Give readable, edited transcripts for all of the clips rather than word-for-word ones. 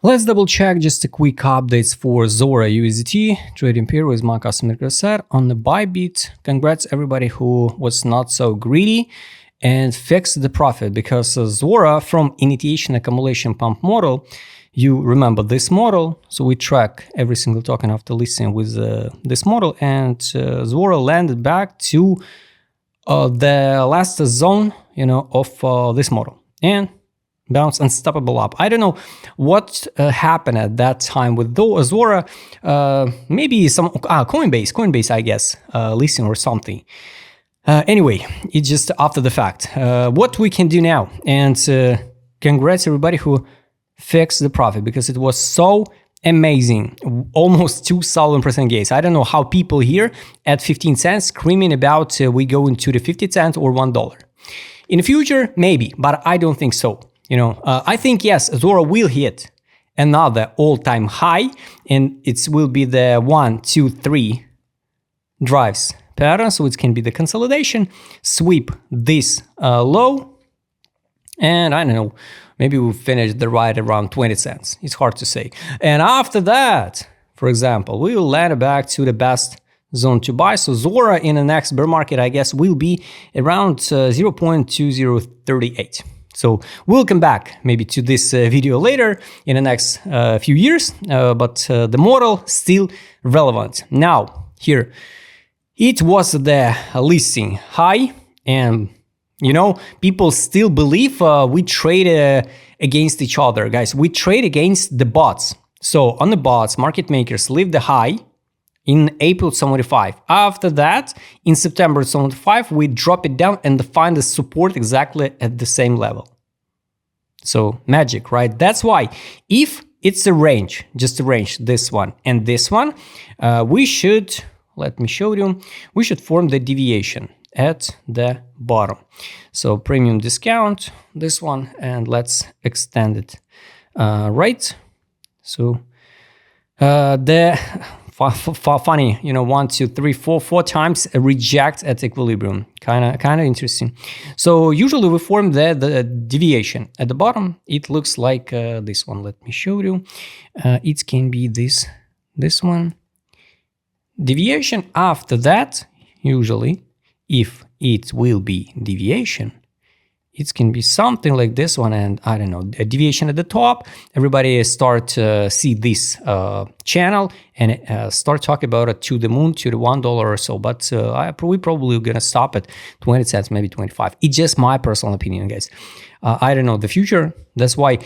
Let's double check just a quick updates for Zora USDT trading pair with my customer set on the Bybit. Congrats everybody who was not so greedy and fixed the profit, because Zora from initiation accumulation pump model, you remember this model, so we track every single token after listing with this model, and Zora landed back to the last zone, of this model and bounce unstoppable up. I don't know what happened at that time with Zora. Maybe some Coinbase, I guess, listing or something. Anyway, it's just after the fact. What we can do now, and congrats everybody who fixed the profit, because it was so amazing, almost 2,000% gains. I don't know how people here at 15 cents screaming about we go into the 50 cents or $1. In the future, maybe, but I don't think so. I think, yes, Zora will hit another all-time high, and it will be the 1, 2, 3 drives pattern, so it can be the consolidation, sweep this low, and I don't know, maybe we'll finish the ride around 20 cents. It's hard to say. And after that, for example, we will land back to the best zone to buy. So Zora in the next bear market, I guess, will be around 0.2038. So we'll come back maybe to this video later in the next few years, but the model still relevant. Now, here, it was the listing high, and people still believe we trade against each other, guys. We trade against the bots. So on the bots, market makers leave the high in April 75. After that, in September 75, we drop it down and find the support exactly at the same level. So magic, right? That's why if it's a range, just a range, this one and this one, we should, let me show you, we should form the deviation at the bottom. So premium discount, this one, and let's extend it, right? So the funny, 1, 2, 3, 4 times a reject at equilibrium. Kind of interesting. So usually we form the deviation at the bottom. It looks like this one. Let me show you. It can be this one. Deviation after that, usually, if it will be deviation, it can be something like this one, and I don't know, a deviation at the top. Everybody start see this channel and start talking about it to the moon, to the $1 or so. But we probably gonna stop at 20 cents, maybe 25. It's just my personal opinion, guys. I don't know the future. That's why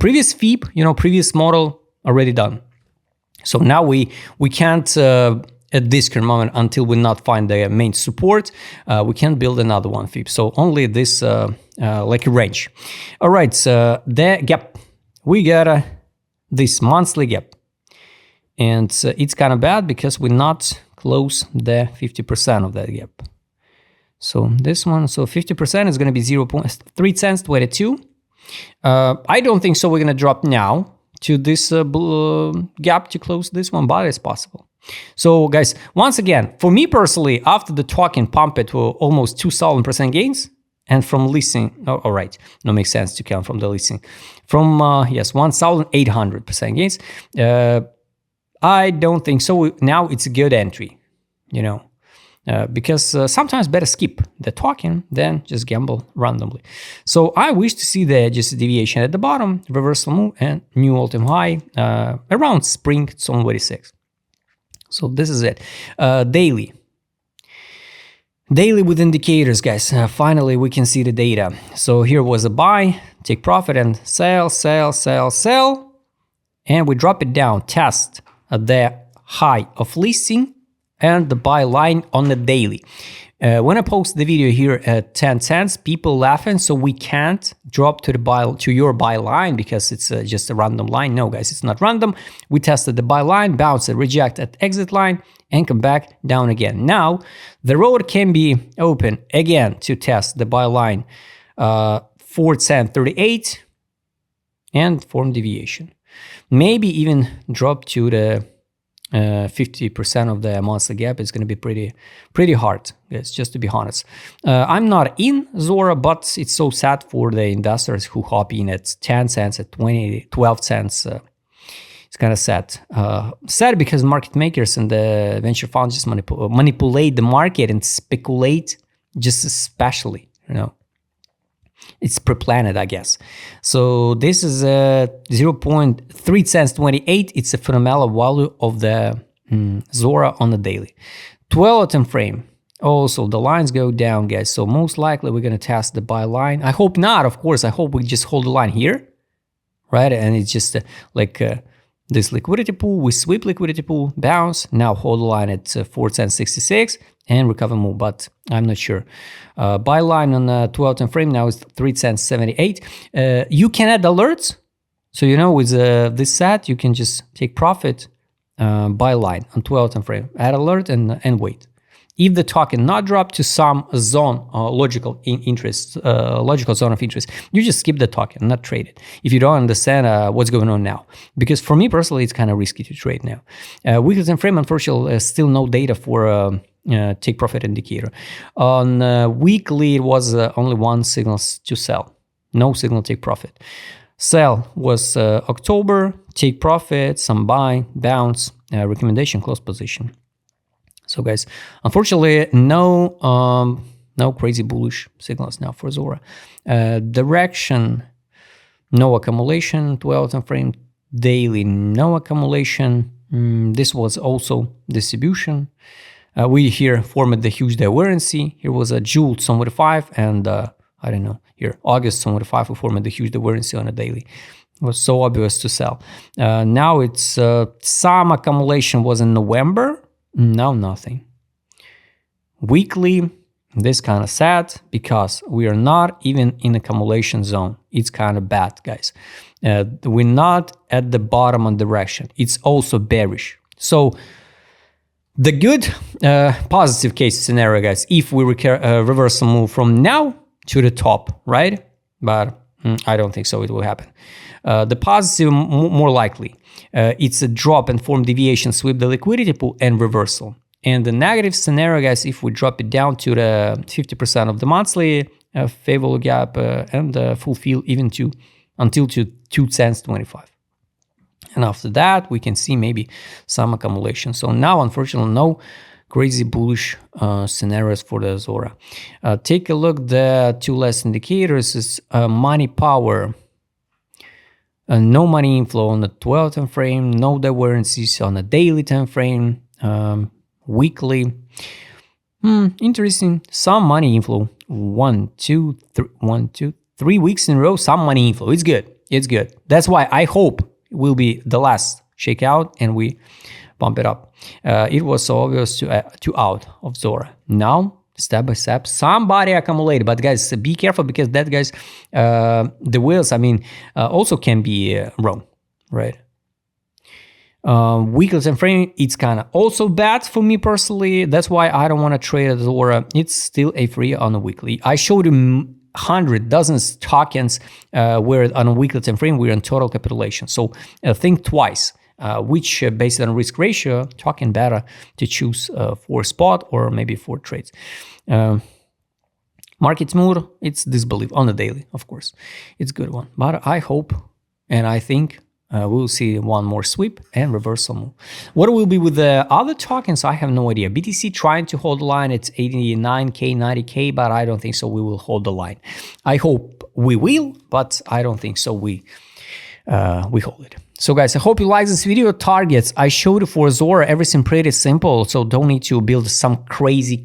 previous FEEP, previous model already done. So now we can't. At this current moment, until we not find the main support, we can't build another one FIB. So only this like a range. All right, so the gap, we got this monthly gap, and it's kind of bad because we not close the 50% of that gap. So this one, so 50% is going to be 0.3 cents 22. I don't think so. We're going to drop now to this gap to close this one, but it's possible. So guys, once again, for me personally, after the token pump it to almost 2,000% gains, and from listing, all right, no makes sense to count from the listing, from yes, 1,800% gains. I don't think so. Now it's a good entry, because sometimes better skip the token than just gamble randomly. So I wish to see the just deviation at the bottom, reversal move, and new all-time high around spring 2026. So this is it. Daily with indicators, guys. Finally, we can see the data. So here was a buy, take profit, and sell, and we drop it down, test the high of listing and the buy line on the daily. When I post the video here at 10 cents, people laughing, so we can't drop to your buy line because it's just a random line. No, guys, it's not random. We tested the buy line, bounce it, reject at exit line, and come back down again. Now, the road can be open again to test the buy line 4.1038 and form deviation. Maybe even drop to the 50% of the monthly gap. Is going to be pretty hard. Yes, just to be honest. I'm not in Zora, but it's so sad for the investors who hop in at 10 cents, at 12 cents, kind of sad. Sad because market makers and the venture funds just manipulate the market and speculate, just especially, you know. It's pre-planned, I guess. So this is 0.3 cents 28. It's a fundamental value of the Zora on the daily. 12 time frame. Also, the lines go down, guys. So most likely we're going to test the buy line. I hope not, of course. I hope we just hold the line here, right? And it's just this liquidity pool. We sweep liquidity pool, bounce. Now hold the line at 410.66 and recover move, but I'm not sure. Buy line on the 12 time frame now is 310.78. You can add alerts. So, you know, with this set, you can just take profit, buy line on 12 time frame, add alert and wait. If the token not drop to some zone, logical zone of interest, you just skip the token, not trade it. If you don't understand what's going on now, because for me personally, it's kind of risky to trade now. Weekly time frame, unfortunately, still no data for take profit indicator. On weekly, it was only one signal to sell, no signal take profit. Sell was October, take profit, some buy, bounce, recommendation, close position. So guys, unfortunately, no crazy bullish signals now for Zora. Direction, no accumulation, 12 time frame, daily, no accumulation. This was also distribution. We here formed the huge divergence. Here was a June 75 and I don't know, here August 75 we formed the huge divergence on a daily. It was so obvious to sell. Now it's some accumulation was in November. Now nothing. Weekly, this kind of sad because we are not even in accumulation zone. It's kind of bad, guys. We're not at the bottom of direction. It's also bearish. So the good positive case scenario, guys, if we reverse a move from now to the top, right? But I don't think so it will happen. The positive, more likely, it's a drop and form deviation, sweep the liquidity pool and reversal. And the negative scenario, guys, if we drop it down to the 50% of the monthly favorable gap and fulfill even until to 2 cents 25. And after that, we can see maybe some accumulation. So now, unfortunately, no crazy bullish scenarios for the Zora. Take a look, the two last indicators is money power. No money inflow on the 12 time frame, no divergences on the daily time frame, weekly. Interesting. Some money inflow. 3 weeks in a row. Some money inflow. It's good. It's good. That's why I hope it will be the last shakeout and we bump it up. It was so obvious to out of Zora. Now, step by step, somebody accumulated, but guys, be careful because that guys, the whales, I mean, also can be wrong, right? Weekly time frame, it's kind of also bad for me personally. That's why I don't want to trade Zora. It's still a free on a weekly. I showed you dozens tokens where on a weekly time frame we're in total capitulation. So think twice. Which based on risk ratio, token better to choose for spot or maybe for trades. Market mood, it's disbelief on the daily, of course. It's a good one. But I hope and I think we'll see one more sweep and reversal move. What will be with the other tokens? I have no idea. BTC trying to hold the line. It's 89K, 90K, but I don't think so we will hold the line. I hope we will, but I don't think so we hold it. So guys, I hope you like this video. Targets, I showed you for Zora, everything pretty simple. So don't need to build some crazy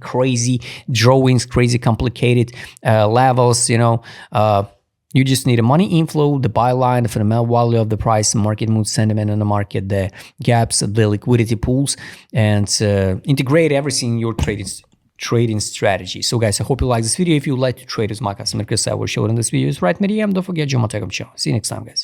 drawings, crazy complicated levels, you know. You just need a money inflow, the buy line, the fundamental value of the price, market mood sentiment in the market, the gaps, the liquidity pools, and integrate everything in your trading strategy. So guys, I hope you like this video. If you would like to trade with my customer, because I will show it in this video, is right medium. Don't forget, join my Telegram channel. See you next time, guys.